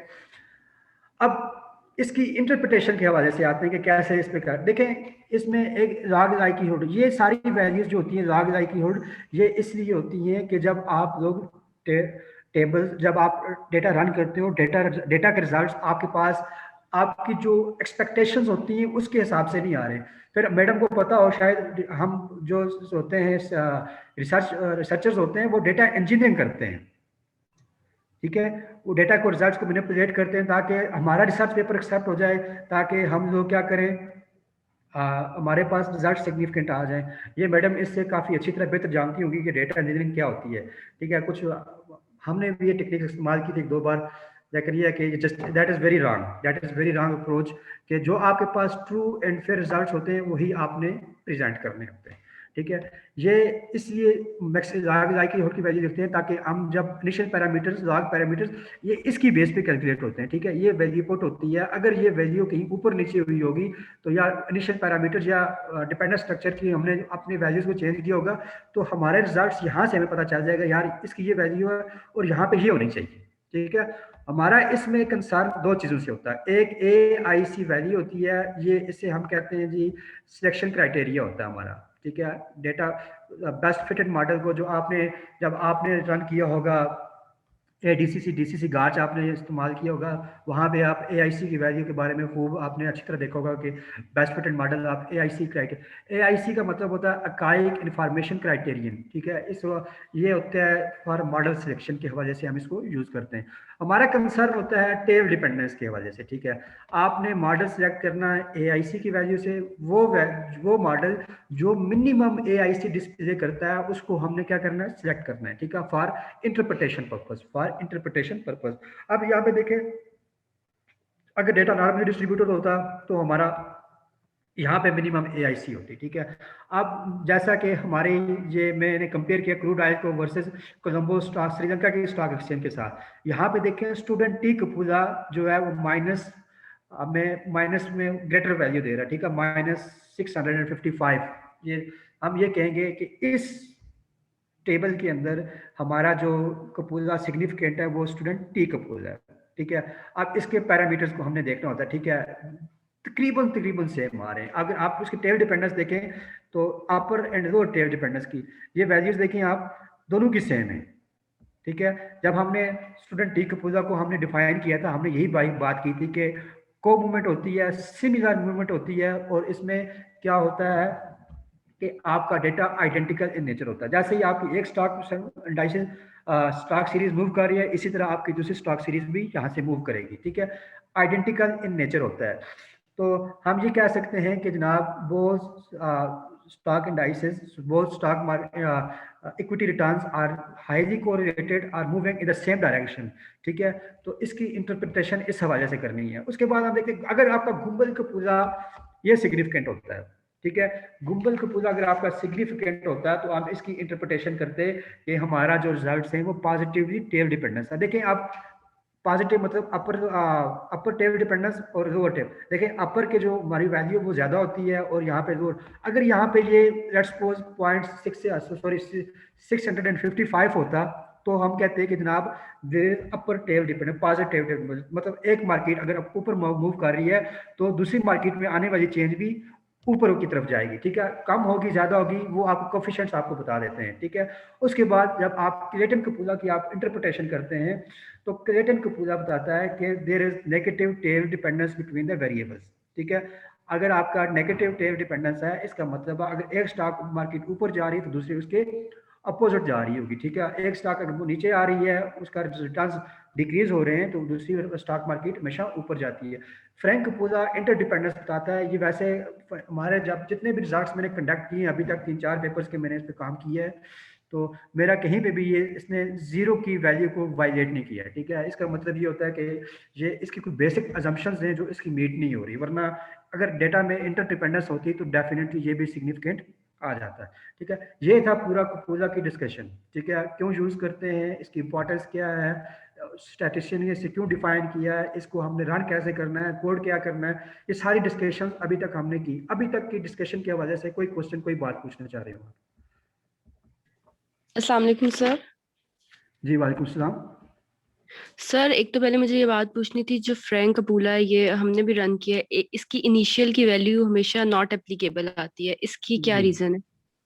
अब इसकी इंटरप्रिटेशन के हवाले से आते हैं कि कैसे इस पे कर, देखें इसमें एक लॉग लाइक्लीहुड, ये सारी वैल्यूज जो होती हैं लॉग लाइक्लीहुड, ये इसलिए होती हैं कि जब आप लोग टेबल, जब आप डेटा रन करते हो, डेटा के रिजल्ट्स आपके पास आपकी जो एक्सपेक्टेशंस होती हैं उसके हिसाब से नहीं आ रहे। फिर मैडम को पता हो, शायद हम जो होते हैं रिसर्चर्स होते हैं वो डेटा इंजीनियरिंग करते हैं, ठीक है। वो डेटा को रिजल्ट्स को मैनिपुलेट करते हैं ताकि हमारा रिसर्च पेपर एक्सेप्ट हो जाए, ताकि हम लोग क्या करें, हमारे पास रिजल्ट सिग्निफिकेंट आ जाए। ये मैडम इससे काफ़ी अच्छी तरह बेहतर जानती होंगी कि डेटा इंजीनियरिंग क्या होती है, ठीक है। कुछ हमने भी ये टेक्निक इस्तेमाल की थी 2 बार, लेकिन ये है कि just that is very wrong, that is very wrong approach, कि जो आपके पास ट्रू एंड फेयर रिजल्ट्स होते हैं वही आपने प्रेजेंट करने होते हैं, ठीक है। ये इसलिए लॉग लाइक्लीहुड की वैल्यू लिखते हैं ताकि हम जब इनिशियल पैरामीटर्स, लॉग पैरामीटर्स, ये इसकी बेस पे कैलकुलेट होते हैं, ठीक है। ये वैल्यू पुट होती है, अगर ये वैल्यू कहीं ऊपर नीचे हुई होगी तो या इनिशियल पैरामीटर्स या डिपेंडेंट स्ट्रक्चर की हमने अपने वैल्यूज को चेंज किया होगा तो हमारे रिजल्ट्स यहाँ से हमें पता चल जाएगा यार इसकी ये वैल्यू है और यहाँ पे ये होनी चाहिए, ठीक है। हमारा इसमें कंसर्न 2 चीज़ों से होता है, एक AIC वैल्यू होती है, ये इसे हम कहते हैं जी सिलेक्शन क्राइटेरिया होता है हमारा, ठीक है। डेटा बेस्ट फिटेड मॉडल को जो आपने जब आपने रन किया होगा ADCC DCC गार्च आपने इस्तेमाल किया होगा, वहाँ पे आप AIC की वैल्यू के बारे में खूब आपने अच्छी तरह देखा होगा कि बेस्ट फिटेड मॉडल आप AIC क्राइटेरिया, AIC का मतलब होता है अकाइक इन्फॉर्मेशन क्राइटेरियन, ठीक है। ये होता है फॉर मॉडल सिलेक्शन के हवाले से हम इसको यूज़ करते हैं। हमारा कंसर्न होता है टेल डिपेंडेंस के हवाले से, ठीक है। आपने मॉडल सेलेक्ट करना है AIC की वैल्यू से, वो मॉडल जो मिनिमम AIC डिस्प्ले करता है उसको हमने क्या करना है, सिलेक्ट करना है, ठीक है, फॉर इंटरप्रिटेशन पर्पस। अब यहाँ पे देखें, अगर डेटा नॉर्मली डिस्ट्रीब्यूटेड होता तो हमारा यहाँ पे मिनिमम AIC होती, ठीक है। अब जैसा कि हमारे ये मैंने कंपेयर किया क्रूड ऑयल को वर्सेस कोलंबो स्टॉक श्रीलंका के स्टॉक एक्सचेंज के साथ, यहाँ पे देखें स्टूडेंट टी कपूला जो है वो माइनस में ग्रेटर वैल्यू दे रहा है, ठीक है, -655। ये हम ये कहेंगे कि इस टेबल के अंदर हमारा जो कपूला सिग्निफिकेंट है वो स्टूडेंट टी कपूला है, ठीक है। अब इसके पैरामीटर्स को हमने देखना होता है, ठीक है, तकरीबन सेम आ रहे हैं। अगर आप उसकी टेल डिपेंडेंस देखें तो अपर एंड लोअर टेल डिपेंडेंस की ये वैल्यूज देखें आप, दोनों की सेम है, ठीक है। जब हमने स्टूडेंट टी कपूला को हमने डिफाइन किया था, हमने यही बात की थी कि को मूवमेंट होती है, सिमिलर मूवमेंट होती है, और इसमें क्या होता है कि आपका डेटा आइडेंटिकल इन नेचर होता है। जैसे ही आपकी एक स्टॉक सीरीज मूव कर रही है, इसी तरह आपकी दूसरी स्टॉक सीरीज भी यहाँ से मूव करेगी, ठीक है। आइडेंटिकल इन नेचर होता है। तो हम ये कह सकते हैं कि जनाब वो स्टॉक इंडाइसेस, वो stock equity returns are highly correlated, are moving in the same direction, ठीक है। तो इसकी इंटरप्रिटेशन इस हवाले से करनी है। उसके बाद हम देखते हैं अगर आपका गुम्बल का पूरा ये सिग्निफिकेंट होता है, ठीक है, गुम्बल का पूरा अगर आपका सिग्निफिकेंट होता है तो आप इसकी इंटरप्रिटेशन करते हैं कि हमारा जो रिजल्ट्स हैं वो पॉजिटिवली टेल डिपेंडेंस है। देखिए आप पॉजिटिव मतलब अपर टेल डिपेंडेंस और लोअर टेल, देखें अपर के जो हमारी वैल्यू वो ज्यादा होती है और यहाँ पे लोअर। अगर यहाँ पे ये लेट्स सपोज 655 होता तो हम कहते हैं कि जनाब there upper tail dependence positive tail, मतलब एक मार्केट अगर ऊपर मूव कर रही है तो दूसरी मार्केट में आने वाली चेंज भी ऊपर की तरफ जाएगी, ठीक है। कम होगी ज्यादा होगी वो आपको कोफिशिएंट्स आपको बता देते हैं, ठीक है। उसके बाद जब आप क्लेटन कपूला की आप इंटरप्रिटेशन करते हैं तो क्लेटन कपूला बताता है कि there is negative tail dependence between the variables, ठीक है। अगर आपका नेगेटिव टेल डिपेंडेंस है, इसका मतलब अगर एक स्टॉक मार्केट ऊपर जा रही है तो दूसरी उसके अपोजिट जा रही होगी, ठीक है। एक स्टॉक अगर वो नीचे आ रही है, उसका रिटर्न्स डिक्रीज हो रहे हैं, तो दूसरी स्टॉक मार्केट हमेशा ऊपर जाती है। फ्रैंक कपूला इंटरडिपेंडेंस बताता है। ये वैसे हमारे जब जितने भी रिजल्ट्स मैंने कंडक्ट किए अभी तक 3-4 पेपर्स के मैंने इस पर काम किया है, तो मेरा कहीं पे भी ये इसने जीरो की वैल्यू को वायलेट नहीं किया है, ठीक है। इसका मतलब ये होता है कि ये इसकी कुछ बेसिक अजम्पशंस हैं जो इसकी मीट नहीं हो रही, वरना अगर डेटा में इंटरडिपेंडेंस होती तो डेफिनेटली ये भी सिग्निफिकेंट आ जाता है, ठीक है। ये था पूरा कपूला की डिस्कशन, ठीक है। क्यों यूज करते हैं, इसकी इंपॉर्टेंस क्या है, स्टैटिस्टिशियन ने इसे क्यों डिफाइन किया है, इसको हमने रन कैसे करना है, कोड क्या करना है, ये सारी डिस्कशन अभी तक हमने की। अभी तक की डिस्कशन की वजह से कोई क्वेश्चन कोई बात पूछना चाह रहे हो? अस्सलाम वालेकुम सर। जी वालेकुम सलाम। सर एक तो पहले मुझे ये बात पूछनी थी, जो फ्रैंक कपूला है ये हमने भी रन किया है, इसकी इनिशियल की वैल्यू हमेशा नॉट एप्लीकेबल आती है, इसकी क्या जी, रीजन है?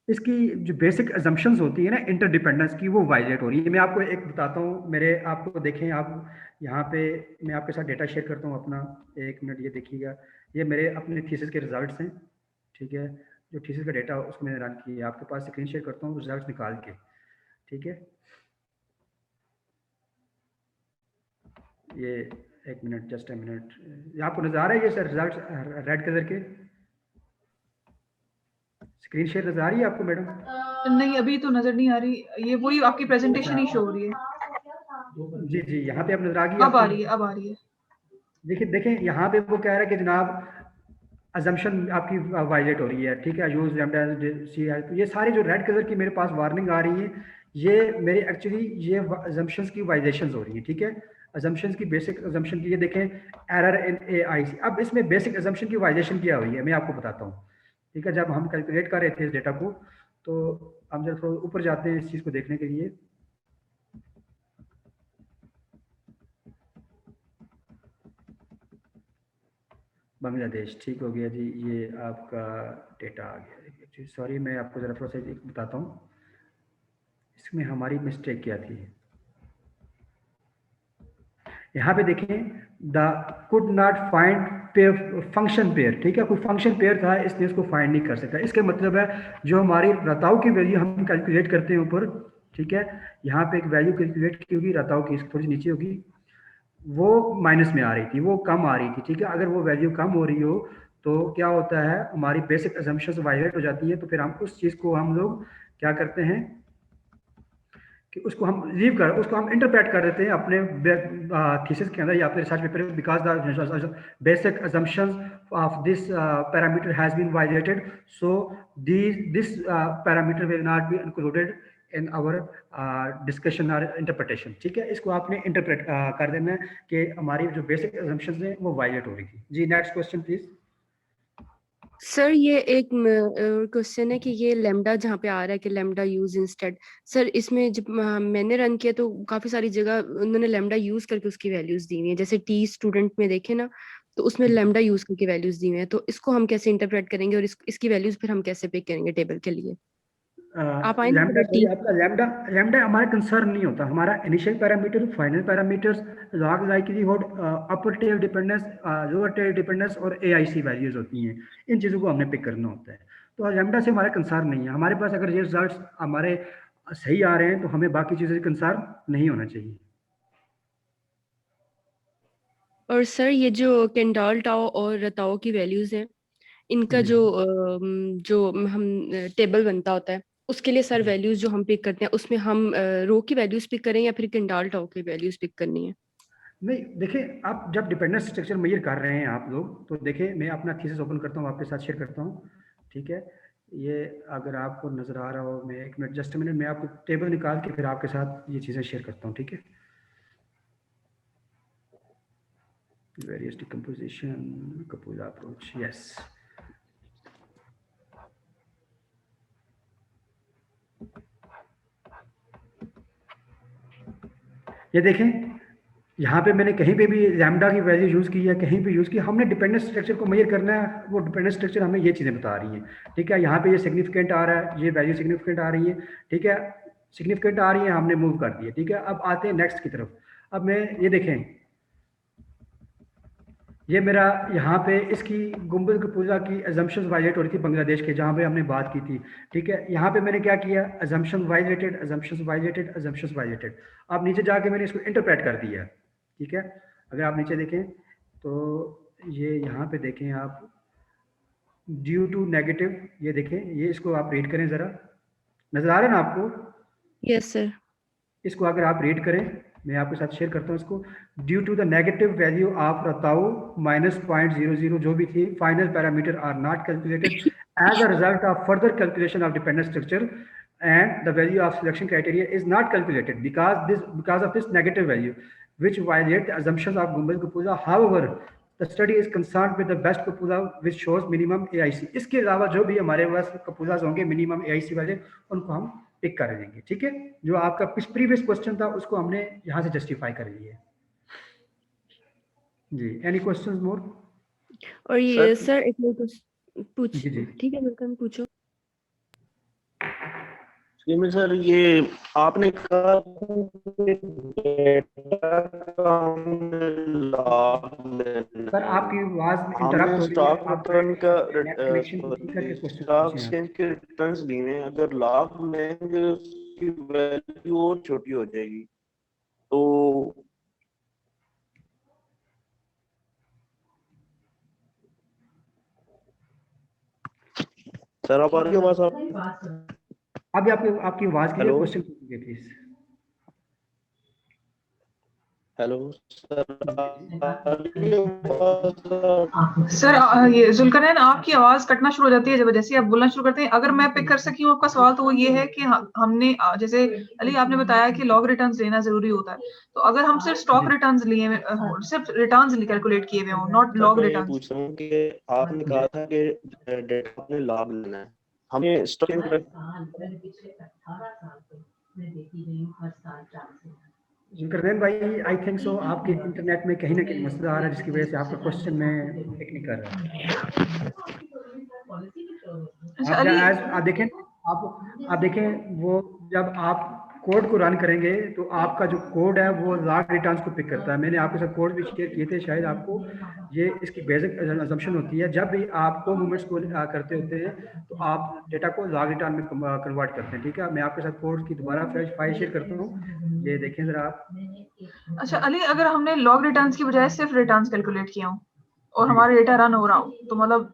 इसकी जो बेसिक अजम्पशंस होती है ना इंटरडिपेंडेंस की, वो वायलेट हो रही है। मैं आपको एक बताता हूँ, मेरे आपको देखें आप यहाँ पे, मैं आपके साथ डेटा शेयर करता हूँ अपना, एक मिनट ये देखिएगा। ये मेरे अपने थीसिस के रिजल्ट्स हैं, ठीक है। जो थीसिस का डेटा उसको मैंने रन किया, आपके पास स्क्रीन शेयर करता हूँ रिजल्ट्स निकाल के, ठीक है। ये एक मिनट, जस्ट ए मिनट, आपको नजर आ रहा है ये सर रिजल्ट रेड कलर के? स्क्रीन शेयर नजर आ रही है आपको मैडम? नहीं अभी तो नजर नहीं आ रही, ये वही आपकी प्रेजेंटेशन ही शो हो रही है। जी जी, यहाँ पे आप नजर आ गई अब आ आपको? रही है, अब आ रही है। देखिए देखें यहाँ पे वो कह रहा है कि जनाब अजम्पशन आपकी वायलेट हो रही है, ठीक है। यूज लैम्डा सी है, तो ये सारे जो रेड कलर की मेरे पास वार्निंग आ रही है, ये मेरे एक्चुअली ये अजम्पशंस की वायलेशंस हो रही है, ठीक है। अजम्पशंस की बेसिक अजम्पशन की ये देखें एरर इन AIC। अब इसमें बेसिक अजम्पशन की वायलेशन क्या हुई है मैं आपको बताता हूँ, ठीक है। जब हम कैलकुलेट कर रहे थे इस डेटा को, तो हम जब थोड़ा ऊपर जाते हैं इस चीज़ को देखने के लिए, बांग्लादेश, ठीक हो गया जी। ये आपका डेटा आ गया। एक्चुअली सॉरी, मैं आपको ज़रा थोड़ा सा एक बताता हूँ इसमें हमारी मिस्टेक क्या थी। यहाँ पे देखें the could not find pair function pair, ठीक है, कोई फंक्शन पेयर था इसलिए इसको फाइंड नहीं कर सकता। इसके मतलब है जो हमारी रताऊ की वैल्यू हम कैलकुलेट करते हैं ऊपर, ठीक है, यहाँ पे एक वैल्यू कैलकुलेट की होगी रताऊ की, थोड़ी नीचे होगी, वो माइनस में आ रही थी, वो कम आ रही थी, ठीक है। अगर वो वैल्यू कम हो रही हो तो क्या होता है, हमारी बेसिक असम्पशंस वायलेट हो जाती है, तो फिर हम उस चीज़ को हम लोग क्या करते हैं कि उसको हम इंटरप्रेट कर देते हैं अपने थीसिस के अंदर या अपने रिसर्च पेपर में, because the basic assumptions of this parameter has been violated, so this parameter will not be included in our discussion और इंटरप्रिटेशन, ठीक है। इसको आपने इंटरप्रेट कर देना है कि हमारी जो बेसिक असम्पशंस हैं वो वायलेट हो रही थी। जी नेक्स्ट क्वेश्चन प्लीज। सर ये एक क्वेश्चन है कि ये लेमडा जहाँ पे आ रहा है कि लेमडा यूज इंस्टेड, सर इसमें जब मैंने रन किया तो काफी सारी जगह उन्होंने लेमडा यूज करके उसकी वैल्यूज दी हुई है, जैसे टी स्टूडेंट में देखे ना तो उसमें लेमडा यूज करके वैल्यूज दी हुई है, तो इसको हम कैसे इंटरप्रेट करेंगे और इसकी वैल्यूज फिर हम कैसे पिक करेंगे टेबल के लिए? आप आए लैम्डा, ना सॉरी, आपका लैम्डा लैम्डा हमारा कंसर्न नहीं होता। हमारा initial parameter, final parameters, log likelihood, upper tail dependence, lower tail dependence और एआईसी वैल्यूज होती हैं। इन चीज़ों को हमने पिक करना होता है, तो लैम्डा से हमारा कंसर्न नहीं है। हमारे पास अगर ये रिजल्ट्स हमारे सही आ रहे हैं तो हमें बाकी चीज़ों से कंसर्न नहीं होना चाहिए। और सर ये जो केंडॉल टाओ और रताओ की वैल्यूज हैं, इनका जी। जो हम टेबल बनता होता है उसके लिए सर वैल्यूज जो हम पिक करते हैं उसमें हम रो की वैल्यूज पिक करें या फिर केंडॉल टाओ की वैल्यूज पिक करनी है? नहीं, देखिए, आप जब डिपेंडेंस स्ट्रक्चर मेजर कर रहे हैं आप लोग, तो देखिए मैं अपना थीसिस ओपन करता हूँ, आपके साथ शेयर करता हूँ, ठीक है। ये अगर आपको नजर आ रहा हो, मैं एक मिनट, जस्ट मिनट, मैं आपको टेबल निकाल के फिर आपके साथ ये चीज़ें शेयर करता हूँ, ठीक है। Various decomposition, copula approach, yes. ये देखें, यहाँ पे मैंने कहीं पे भी लैम्डा की वैल्यू यूज़ की है, कहीं पे यूज़ की, हमने डिपेंडेंस स्ट्रक्चर को मेजर करना है, वो डिपेंडेंस स्ट्रक्चर हमें ये चीज़ें बता रही हैं, ठीक है। यहाँ पे ये सिग्निफिकेंट आ रहा है, ये वैल्यू सिग्निफिकेंट आ रही है, ठीक है, सिग्निफिकेंट आ रही है, हमने मूव कर दिया, ठीक है। अब आते हैं नेक्स्ट की तरफ। अब मैं ये देखें, ये मेरा यहाँ पे इसकी गुम्बद कपूला की अजम्पशंस वायलेट हो रही थी बांग्लादेश के, जहाँ पे हमने बात की थी, ठीक है। यहाँ पे मैंने क्या किया, assumption violated, assumptions violated, assumptions violated. अब नीचे जाके मैंने इसको इंटरप्रेट कर दिया, ठीक है। अगर आप नीचे देखें तो ये यहाँ पे देखें आप, ड्यू टू नेगेटिव, ये देखें, ये इसको आप रीड करें ज़रा, नज़र आ रहा है ना आपको? Yes sir. इसको अगर आप रीड करें, मैं आपके साथ शेयर करता हूँ इसको। Due to the negative value of रताऊ -0.00 जो भी थी, final parameter are not calculated as a result of further calculation of dependent structure and the value of selection criteria is not calculated because of this negative value which violate the assumptions of Gumbaz Kapula. However, the study is concerned with the best Kapula which shows minimum AIC. इसके अलावा जो भी हमारे पास कपूलास होंगे मिनिमम AIC वाले, उनको हम पिक कर लेंगे, ठीक है। जो आपका प्रीवियस क्वेश्चन था उसको हमने यहाँ से जस्टिफाई कर लिया है। जी, एनी क्वेश्चंस मोर? और ये सर एक और पूछ, जी जी ठीक है बिल्कुल पूछो। सर ये आपने कहा सर आपकी आवाज इंटरप्ट हो रही है, स्टॉक रिटर्न का स्टॉक एक्सचेंज के रिटर्न्स लिए, अगर लॉग लेंगे उसकी वैल्यू और छोटी हो जाएगी, तो सर आप आ रही आवाज? अभी आपकी आवाज के लिए क्वेश्चन पूछिए प्लीज। हेलो सर, ये जुल्करनैन आपकी आवाज कटना शुरू हो जाती है जब जैसे आप बोलना शुरू करते हैं। अगर मैं पिक कर सकी हूँ आपका सवाल, तो वो ये है कि हमने जैसे अली आपने बताया कि लॉग रिटर्न्स लेना जरूरी होता है, तो अगर हम सिर्फ स्टॉक रिटर्न्स लिए हो, सिर्फ रिटर्न्स कैलकुलेट किए हुए हो, नॉट लॉग रिटर्न्स। पूछ रहा हूँ कि आपने कहा था कि डेटा आपने लॉग लेना है, हमें स्टॉक जुल्करनैन भाई, आई थिंक सो आपके इंटरनेट में कहीं ना कहीं मसला आ रहा है जिसकी वजह से आपका क्वेश्चन में पिक नहीं कर रहा। आप देखें, वो जब आप कोड को रन करेंगे तो आपका जो कोड है वो लॉग रिटर्न्स को पिक करता है। मैंने आपके साथ कोड भी शेयर किए थे शायद आपको। ये इसकी बेसिक असम्पशन होती है, जब भी आप को मूवमेंट्स को करते होते हैं तो आप डेटा को लॉग रिटर्न में कन्वर्ट करते हैं। ठीक है, मैं आपके साथ कोड की दोबारा फाइल शेयर करता हूँ, ये देखें जरा आप। अच्छा अली, अगर हमने लॉग रिटर्न्स की बजाय सिर्फ रिटर्न्स कैलकुलेट किया हो और हमारा डेटा रन हो रहा हो, तो मतलब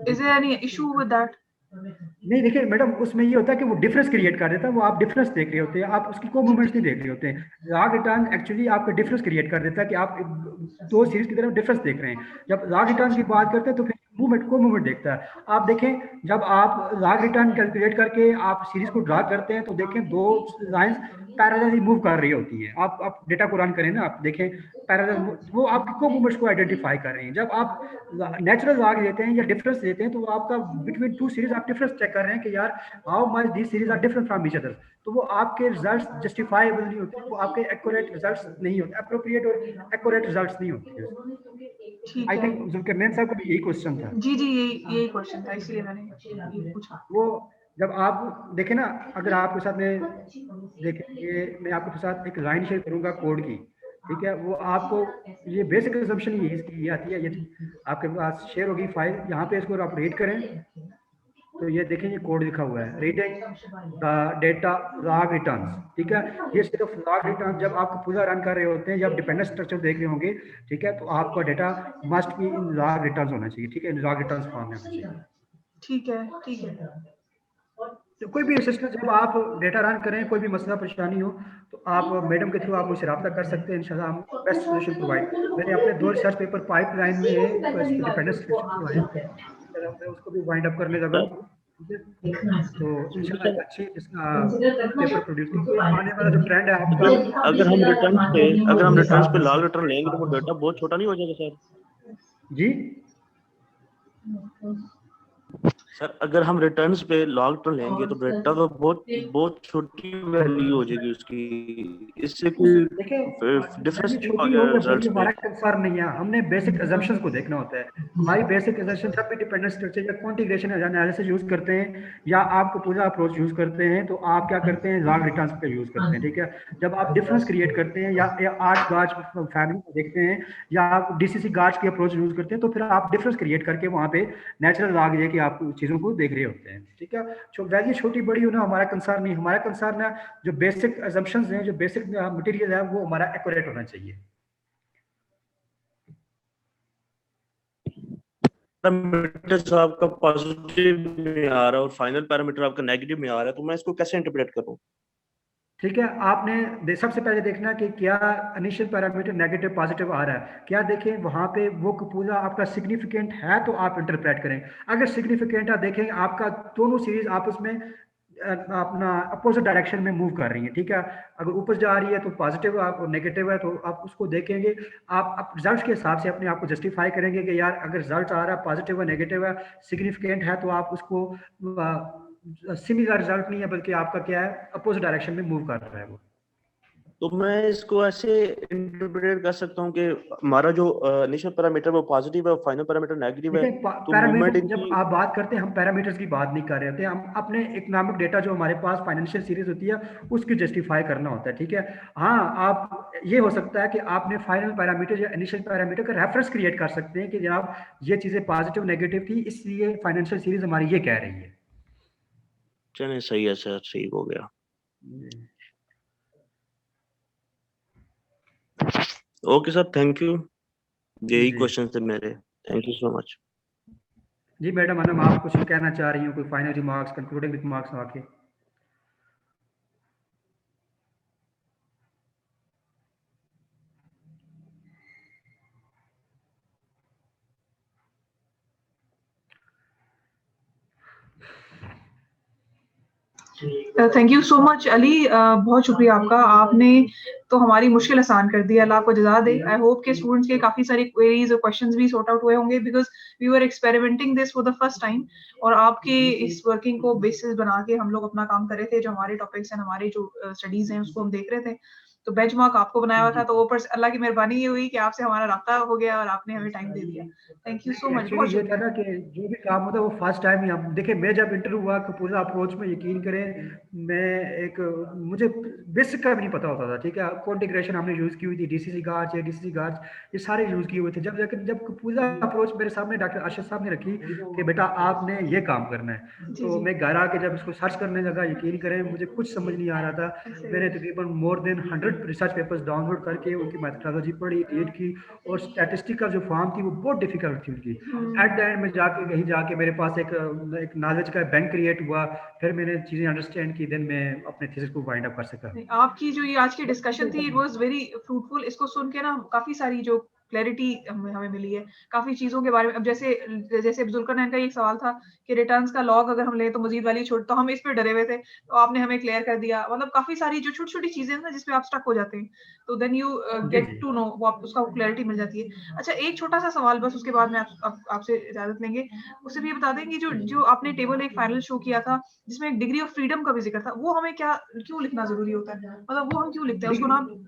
is there any issue with that? नहीं देखिए मैडम, उसमें ये होता है कि वो डिफरेंस क्रिएट कर देता है, वो आप डिफरेंस देख रहे होते हैं, आप उसकी को मूवमेंट्स नहीं देख रहे होते हैं। लॉग रिटर्न एक्चुअली आपका डिफरेंस क्रिएट कर देता है कि आप दो सीरीज की तरफ डिफरेंस देख रहे हैं। जब लॉग रिटर्न की बात करते हैं तो फिर मूवमेंट देखता है। आप देखें, जब आप लॉग रिटर्न कैलकुलेट करके आप सीरीज को ड्रा करते हैं तो देखें दो लाइंस पैरेलली मूव कर रही होती हैं। आप डेटा को रन करें ना, आप देखें पैरेलल, वो आपकी को मूवमेंट्स को आइडेंटिफाई कर रही हैं। जब आप नेचुरल लॉग लेते हैं या डिफरेंस देते हैं तो आपका बिटवीन टू सीरीज आप डिफरेंस चेक कर रहे हैं कि यार how much this series are different from each other. तो वो आपके रिजल्ट्स जस्टिफाइबल नहीं होते, वो आपके एक्यूरेट रिजल्ट्स नहीं होते, अप्रोप्रिएट और एक्यूरेट रिजल्ट्स नहीं होते। आई थिंक जुल्करनैन साहब का भी यही क्वेश्चन था। जी यही क्वेश्चन था, इसलिए मैंने पूछा। वो जब आप देखें ना, अगर आपके साथ में देखेंगे, मैं आपके साथ एक लाइन शेयर करूंगा कोड की, ठीक है, वो आपको ये बेसिक असम्पशन ही इसकी ये आती है। ये आपके पास शेयर होगी फाइल, यहाँ पे इसको आप रीड करें तो ये देखें ये कोड लिखा हुआ है, reading the data log returns. ठीक है, ये सिर्फ लॉग रिटर्न जब आप पूरा रन कर रहे होते हैं, जब डिपेंडेंट स्ट्रक्चर देख रहे होंगे, ठीक है, तो आपका data must be in log returns होना चाहिए। ठीक है, लॉग रिटर्न्स फॉर्म में होना चाहिए। ठीक है। तो कोई भी असिस्टेंट, जब आप डेटा रन करें, कोई भी मसला परेशानी हो तो आप मैडम के थ्रू आप मुझसे रब्ता कर सकते हैं, इंशाल्लाह हम बेस्ट सोल्यूशन प्रोवाइड। मैंने अपने 2 रिसर्च पेपर पाइपलाइन में डिपेंडेंस मैं उसको भी वाइंड अप करने लगा हूं। तो इंशाल्लाह अच्छी पेपर प्रोड्यूस आने वाला जो ट्रेंड है आपका। अगर हम रिटर्न्स पे लॉग रिटर्न लेंगे तो वो डेटा बहुत छोटा नहीं हो जाएगा सर? जी सर, अगर हम रिटर्न्स पे लॉग रिटर्न लेंगे तो डेटा तो बहुत छोटी वैल्यू हो जाएगी उसकी, इससे कोई डिफरेंस नहीं होगा रिजल्ट्स पे। हमारा कंसर्न नहीं है, हमने बेसिक अजम्पशंस को देखना होता है। हमारी बेसिक अजम्पशन जब भी डिपेंडेंट स्ट्रक्चर या कॉन्टिग्रेशन एनालिसिस यूज करते हैं या आपको पूरा अप्रोच यूज करते हैं, तो आप क्या करते हैं, लॉग रिटर्न्स पे यूज करते हैं। ठीक है, जब आप डिफरेंस क्रिएट करते हैं या आर्ट गार्ड्स फैमिली को देखते हैं या आप डीसीसी गार्ड्स की अप्रोच यूज करते हैं, तो फिर आप डिफरेंस क्रिएट करके वहाँ पे नेचुरल लॉग लेके आप चीजों को देख रहे होते हैं। ठीक है, वैल्यू छोटी बड़ी होना हमारा कंसर्न नहीं, हमारा कंसर्न है जो बेसिक असम्पशंस हैं, जो बेसिक मटेरियल है, वो हमारा एक्यूरेट होना चाहिए। पैरामीटर आपका पॉजिटिव में आ रहा है और फाइनल पैरामीटर आपका नेगेटिव में आ रहा है, तो मैं इसको कैसे इंटरप्रेट करूं? ठीक है, आपने सबसे पहले देखना कि क्या इनिशियल पैरामीटर नेगेटिव पॉजिटिव आ रहा है, क्या देखें वहां पे वो पूरा आपका सिग्निफिकेंट है तो आप इंटरप्रेट करें। अगर सिग्निफिकेंट है, देखें आपका दोनों सीरीज आपस में अपना अपोजिट डायरेक्शन में मूव कर रही है। ठीक है, अगर ऊपर जा रही है तो पॉजिटिव, आप नेगेटिव है तो आप उसको देखेंगे, आप रिजल्ट के हिसाब से अपने आप को जस्टिफाई करेंगे कि यार अगर रिजल्ट आ रहा है पॉजिटिव है, नेगेटिव है, सिग्निफिकेंट है, तो आप उसको सिमिलर रिजल्ट नहीं है बल्कि आपका क्या है, अपोजिट डायरेक्शन में मूव कर रहा है वो। तो मैं इसको ऐसे इंटरप्रेट कर सकता हूँ कि हमारा जो इनिशियल पैरामीटर वो पॉजिटिव है और फाइनल पैरामीटर नेगेटिव है। तो पैरामीटर जब आप बात करते हैं, हम पैरामीटर्स की बात नहीं कर रहे होते, हम अपने इकोनॉमिक डेटा जो हमारे पास फाइनेंशियल सीरीज होती है उसकी जस्टिफाई करना होता है। ठीक है, हाँ, आप ये हो सकता है कि आपने फाइनल पैरामीटर या इनिशियल पैरामीटर का रेफरेंस क्रिएट कर सकते हैं कि जनाब ये चीजें पॉजिटिव नेगेटिव थी, इसलिए फाइनेंशियल सीरीज हमारी ये कह रही है। चलिए सही है सर, सही हो गया। Okay sir, thank you. यही क्वेश्चन थे मेरे, थैंक यू सो मच। जी मैडम, आप कुछ कहना चाह रही हूँ, कोई फाइनल रिमार्क्स, कंक्लूडिंग रिमार्क्स आके? Thank you so much Ali, बहुत शुक्रिया आपका, आपने तो हमारी मुश्किल आसान कर दी। अल्लाह आपको जज़ा दे। आई होप के स्टूडेंट्स के काफी सारी क्वेरीज और क्वेश्चंस भी सॉर्ट आउट हुए होंगे, because we were experimenting this for the first time, और आपके इस वर्किंग को बेसिस बना के हम लोग अपना काम कर रहे थे। जो हमारे टॉपिक्स हैं, हमारी जो स्टडीज हैं, उसको हम देख रहे थे। तो बेंचमार्क आपको बनाया हुआ था, तो ऊपर से अल्लाह की मेहरबानी ये हुई कि आपसे हमारा राब्ता हो गया और आपने हमें टाइम दे दिया। Thank you so much, actually बहुत ये था शुक्रिया। ना कि जो भी काम होता है वो फर्स्ट टाइम ही हम देखिए, मैं जब इंटरव्यू हुआ कि पूरा अप्रोच में यकीन करें, मुझे बेसिक का भी नहीं पता होता था, ठीक है। कॉन्फ़िगरेशन हमने यूज़ की हुई थी, डीसीसी गार्ड्स या डीसीसी गार्ड्स, ये सारे यूज़ किए हुए थे। जब पूरा अप्रोच मेरे सामने डॉक्टर अरशद साहब ने रखी कि बेटा आपने ये काम करना है, जी, तो जी। मैं घर आके जब इसको सर्च करने लगा, यकीन करें मुझे कुछ समझ नहीं आ रहा था। सही। मैंने तकरीबन more than 100 research papers download करके उनकी मेथोडोलॉजी पढ़ी, रीड की, और स्टैटिस्टिक का जो फॉर्म थी वो बहुत डिफिकल्ट थी उनकी। एट द एंड में जाके कहीं जाके मेरे पास एक नॉलेज का बैंक क्रिएट हुआ, फिर मैंने चीज़ें अंडरस्टैंड की, देन मैं अपने थीसिस को वाइंड अप कर सका। नहीं, आपकी जो ये आज की डिस्कशन थी, इट वाज वेरी फ्रूटफुल। इसको सुन के ना काफी सारी जो क्लैरिटी हमें मिली है काफी चीजों के बारे में। अब जैसे जुल्करनैन का एक सवाल था कि रिटर्न्स का लॉग अगर हम लें तो मजीद वाली छूट, तो हम इस पे डरे हुए थे, तो आपने हमें क्लियर कर दिया। मतलब काफी सारी जो छोटी छोटी चीजें हैं ना जिसपे आप स्टक हो जाते हैं, तो देन यू जी गेट जी टू नो, वो उसका क्लैरिटी मिल जाती है। अच्छा, एक छोटा सा सवाल बस, उसके बाद में आपसे इजाजत लेंगे। उससे भी ये बता दें कि जो आपने टेबल एक फाइनल शो किया था जिसमें एक डिग्री ऑफ फ्रीडम का भी जिक्र था, वो हमें क्यों लिखना जरूरी होता है? मतलब वो हम क्यों लिखते हैं उसको?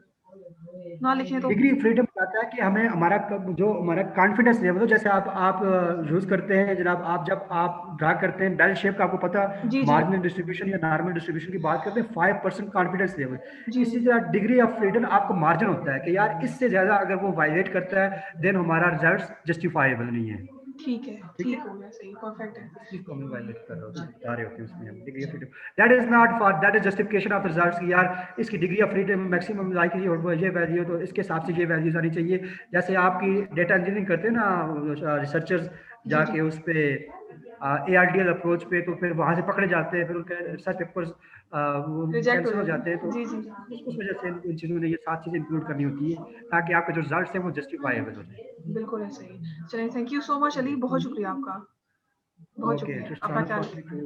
ना लिखें तो? डिग्री फ्रीडम कहता है कि हमें जो हमारा कॉन्फिडेंस लेवल, जैसे आप यूज करते हैं जनाब, जब आप ड्रा करते हैं बेल शेप का, आपको पता जी, जी। मार्जिनल डिस्ट्रीब्यूशन या नॉर्मल डिस्ट्रीब्यूशन की बात करते हैं, 5% कॉन्फिडेंस लेवल। जी, इसी जी। तरह डिग्री ऑफ फ्रीडम आपको मार्जिन होता है कि यार इससे ज्यादा अगर वो वायलेट करता है देन हमारा रिजल्ट जस्टिफाइबल नहीं है, ठीक है, ठीक ठीक है। हो गया, सही, परफेक्ट है। इस चीज को हमें वायलेट कर रहे होते हैं, बता रहे होते हैं उसमें हम degree of freedom. That is not for, that is justification of results की यार इसकी degree of freedom maximum like ये वैल्यू, तो इसके हिसाब से ये वैल्यूज आनी चाहिए। जैसे आपकी डेटा इंजीनियरिंग करते हैं ना रिसर्चर्स, जी, जी। जाके उस पे ARDL अप्रोच पे, तो फिर वहां से पकड़े जाते हैं, फिर उनके रिसर्च पेपर्स रिजेक्ट हो कैंसिल हो जाते जाते हैं। तो हैं। जी, जी। उस वजह से इन चीज़ों ने ये 7 चीज़ें इंक्लूड करनी होती है ताकि आपके जो रिजल्ट्स हैं वो जस्टिफाइबल हो जाए। बिल्कुल ऐसे ही। चलिए, thank you so much Ali, बहुत शुक्रिया आपका। बहुत ओके, शुक्रिया। इट्स अपना ऑनर ख्याल फॉर मी रखिए।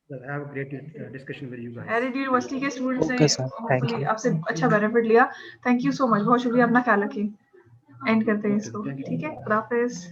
To have a great discussion with you guys. Arid University के स्टूडेंट्स ने okay sir, thank hopefully you. आपसे अच्छा बेनिफिट लिया। थैंक यू सो मच, बहुत शुक्रिया। अपना ख्याल रखिए। एंड करते हैं ओके, इसको, थैंक ठीक है? यू। खुदा हाफिज़।